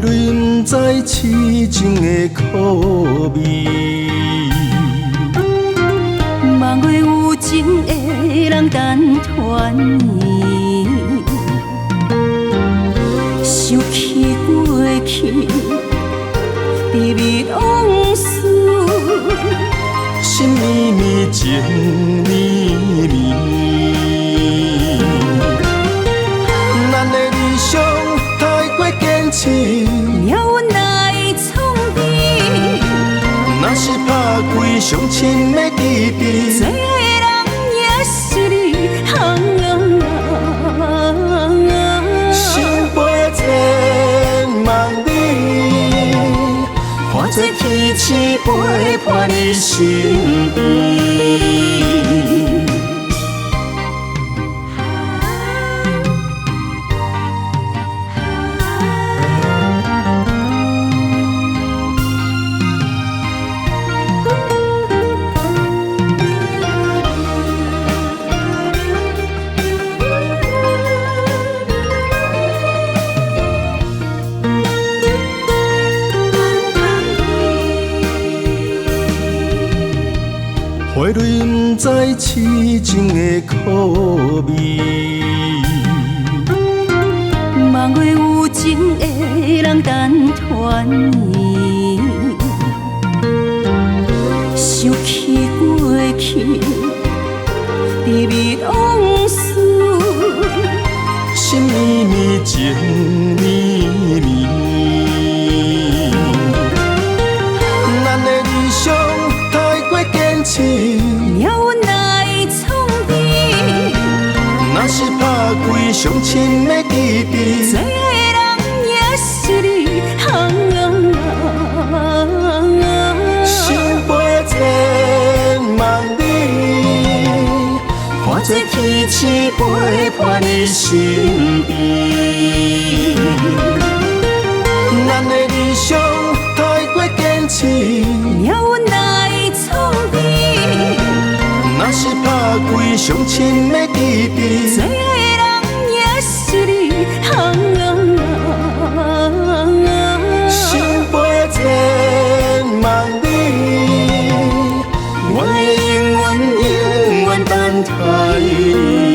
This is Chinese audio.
泪不知痴情的苦味。望月有情的人等团圆，想起过去甜蜜往事，心绵绵情绵绵。咱的理想太过坚持，了阮哪会创治？若是拍开上深的记忆，最爱人也是你。心飞千万里，看这天星陪伴你身边。花蕊不知痴情的苦味，望月有情的人等团圆，想起过去甜蜜往事，心绵绵情绵绵。咱的理想太过坚持，了阮哪会创治？若是拍开上深的记忆，最爱人也是你。心飞千万里，看这天星陪伴你身边。咱的理想太过坚持，了阮哪会创治？若是拍开上深的记忆，最爱人也是你。心飞千万里，我会永远永远等待你。